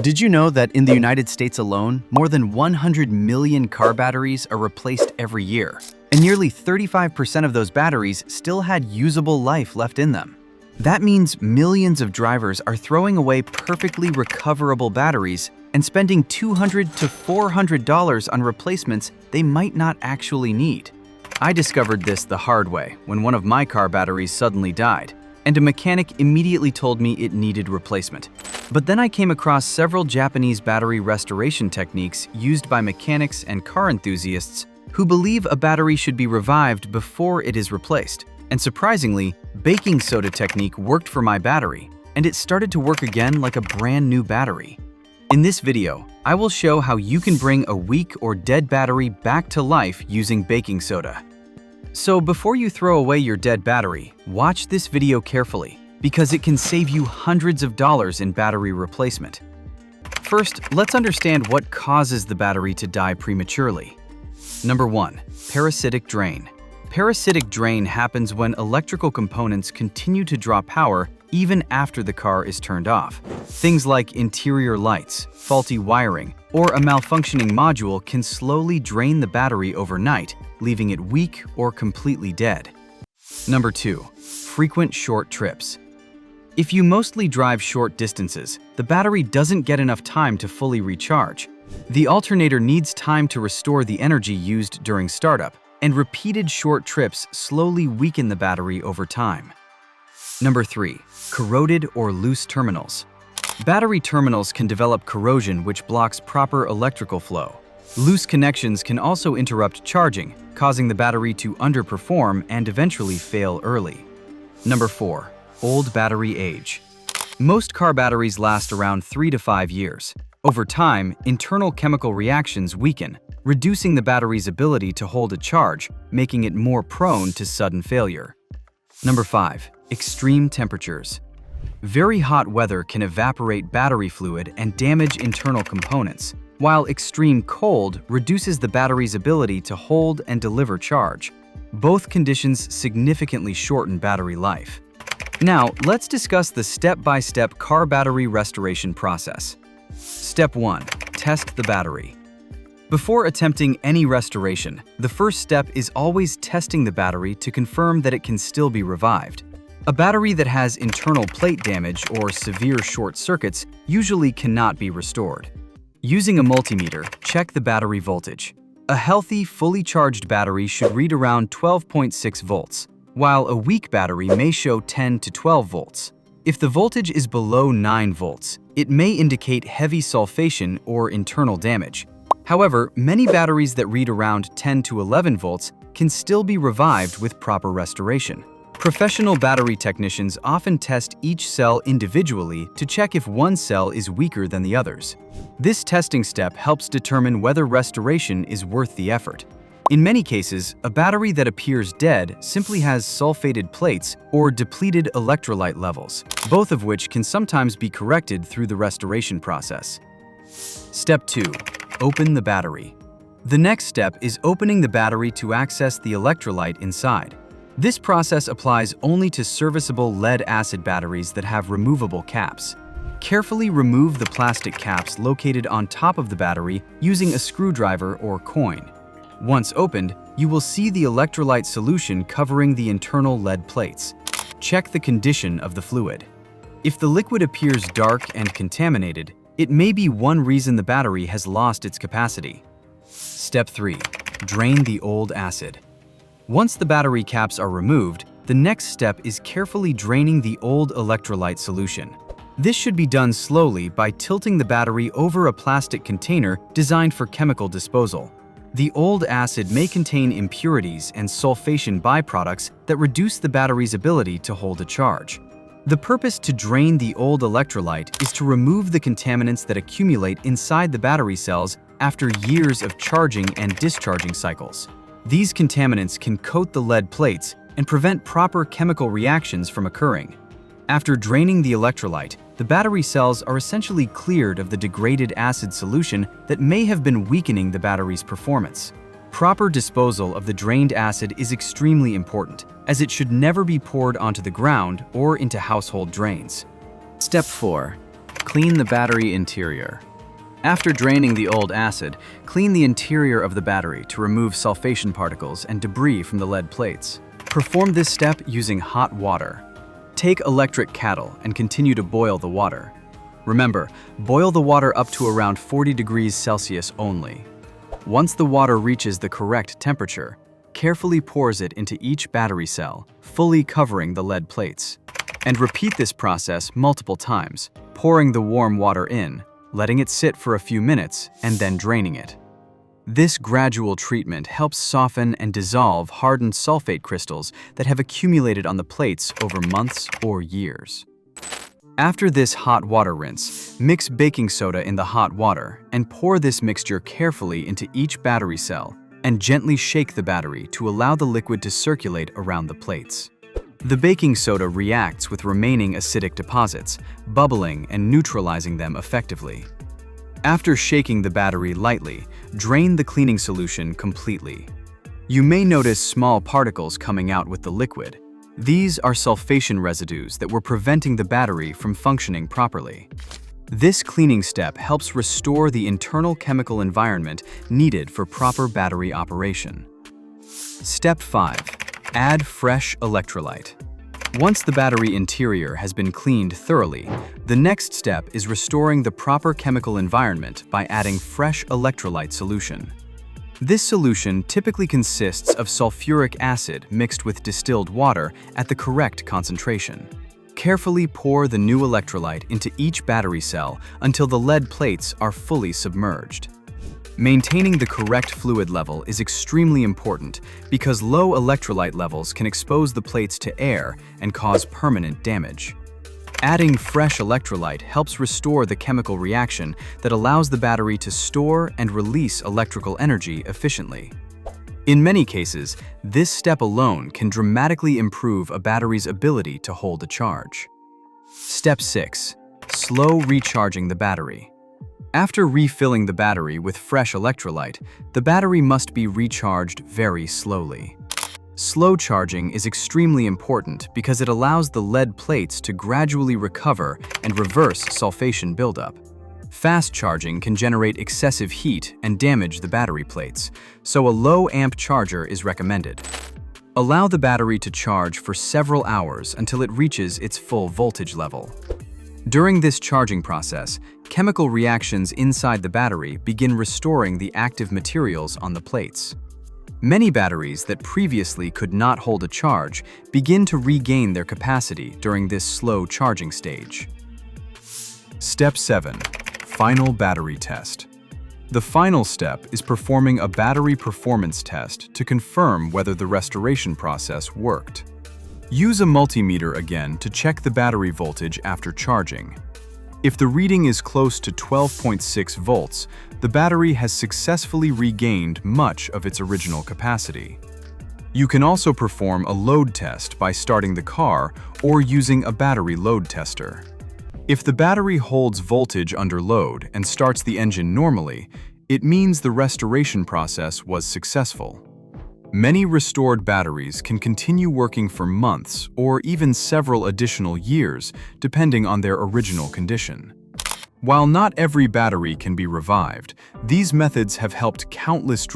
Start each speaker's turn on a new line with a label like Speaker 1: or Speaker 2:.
Speaker 1: Did you know that in the United States alone, more than 100 million car batteries are replaced every year? And nearly 35% of those batteries still had usable life left in them. That means millions of drivers are throwing away perfectly recoverable batteries and spending $200 to $400 on replacements they might not actually need. I discovered this the hard way when one of my car batteries suddenly died, and a mechanic immediately told me it needed replacement. But then I came across several Japanese battery restoration techniques used by mechanics and car enthusiasts who believe a battery should be revived before it is replaced. And surprisingly, baking soda technique worked for my battery, and it started to work again like a brand new battery. In this video, I will show how you can bring a weak or dead battery back to life using baking soda. So before you throw away your dead battery, watch this video carefully, because it can save you hundreds of dollars in battery replacement. First, let's understand what causes the battery to die prematurely. Number 1. Parasitic drain. Parasitic drain happens when electrical components continue to draw power even after the car is turned off. Things like interior lights, faulty wiring, or a malfunctioning module can slowly drain the battery overnight, leaving it weak or completely dead. Number 2. Frequent short trips. If you mostly drive short distances, the battery doesn't get enough time to fully recharge. The alternator needs time to restore the energy used during startup, and repeated short trips slowly weaken the battery over time. Number 3. Corroded or loose terminals. Battery terminals can develop corrosion which blocks proper electrical flow. Loose connections can also interrupt charging, causing the battery to underperform and eventually fail early. Number 4. Old battery age. Most car batteries last around 3 to 5 years. Over time, internal chemical reactions weaken, reducing the battery's ability to hold a charge, making it more prone to sudden failure. Number 5. Extreme temperatures. Very hot weather can evaporate battery fluid and damage internal components, while extreme cold reduces the battery's ability to hold and deliver charge. Both conditions significantly shorten battery life. Now, let's discuss the step-by-step car battery restoration process. Step 1. Test the battery. Before attempting any restoration, the first step is always testing the battery to confirm that it can still be revived. A battery that has internal plate damage or severe short circuits usually cannot be restored. Using a multimeter, check the battery voltage. A healthy, fully charged battery should read around 12.6 volts, while a weak battery may show 10 to 12 volts. If the voltage is below 9 volts, it may indicate heavy sulfation or internal damage. However, many batteries that read around 10 to 11 volts can still be revived with proper restoration. Professional battery technicians often test each cell individually to check if one cell is weaker than the others. This testing step helps determine whether restoration is worth the effort. In many cases, a battery that appears dead simply has sulfated plates or depleted electrolyte levels, both of which can sometimes be corrected through the restoration process. Step 2. Open the battery. The next step is opening the battery to access the electrolyte inside. This process applies only to serviceable lead-acid batteries that have removable caps. Carefully remove the plastic caps located on top of the battery using a screwdriver or coin. Once opened, you will see the electrolyte solution covering the internal lead plates. Check the condition of the fluid. If the liquid appears dark and contaminated, it may be one reason the battery has lost its capacity. Step 3. Drain the old acid. Once the battery caps are removed, the next step is carefully draining the old electrolyte solution. This should be done slowly by tilting the battery over a plastic container designed for chemical disposal. The old acid may contain impurities and sulfation byproducts that reduce the battery's ability to hold a charge. The purpose to drain the old electrolyte is to remove the contaminants that accumulate inside the battery cells after years of charging and discharging cycles. These contaminants can coat the lead plates and prevent proper chemical reactions from occurring. After draining the electrolyte, the battery cells are essentially cleared of the degraded acid solution that may have been weakening the battery's performance. Proper disposal of the drained acid is extremely important, as it should never be poured onto the ground or into household drains. Step 4. Clean the battery interior. After draining the old acid, clean the interior of the battery to remove sulfation particles and debris from the lead plates. Perform this step using hot water. Take electric kettle and continue to boil the water. Remember, boil the water up to around 40 degrees Celsius only. Once the water reaches the correct temperature, carefully pours it into each battery cell, fully covering the lead plates. And repeat this process multiple times, pouring the warm water in, letting it sit for a few minutes, and then draining it. This gradual treatment helps soften and dissolve hardened sulfate crystals that have accumulated on the plates over months or years. After this hot water rinse, mix baking soda in the hot water and pour this mixture carefully into each battery cell and gently shake the battery to allow the liquid to circulate around the plates. The baking soda reacts with remaining acidic deposits, bubbling and neutralizing them effectively. After shaking the battery lightly, drain the cleaning solution completely. You may notice small particles coming out with the liquid. These are sulfation residues that were preventing the battery from functioning properly. This cleaning step helps restore the internal chemical environment needed for proper battery operation. Step 5. Add fresh electrolyte. Once the battery interior has been cleaned thoroughly, the next step is restoring the proper chemical environment by adding fresh electrolyte solution. This solution typically consists of sulfuric acid mixed with distilled water at the correct concentration. Carefully pour the new electrolyte into each battery cell until the lead plates are fully submerged. Maintaining the correct fluid level is extremely important because low electrolyte levels can expose the plates to air and cause permanent damage. Adding fresh electrolyte helps restore the chemical reaction that allows the battery to store and release electrical energy efficiently. In many cases, this step alone can dramatically improve a battery's ability to hold a charge. Step 6. Slow recharging the battery. After refilling the battery with fresh electrolyte, the battery must be recharged very slowly. Slow charging is extremely important because it allows the lead plates to gradually recover and reverse sulfation buildup. Fast charging can generate excessive heat and damage the battery plates, so a low-amp charger is recommended. Allow the battery to charge for several hours until it reaches its full voltage level. During this charging process, chemical reactions inside the battery begin restoring the active materials on the plates. Many batteries that previously could not hold a charge begin to regain their capacity during this slow charging stage. Step 7. Final battery test. The final step is performing a battery performance test to confirm whether the restoration process worked. Use a multimeter again to check the battery voltage after charging. If the reading is close to 12.6 volts, the battery has successfully regained much of its original capacity. You can also perform a load test by starting the car or using a battery load tester. If the battery holds voltage under load and starts the engine normally, it means the restoration process was successful. Many restored batteries can continue working for months or even several additional years, depending on their original condition. While not every battery can be revived, these methods have helped countless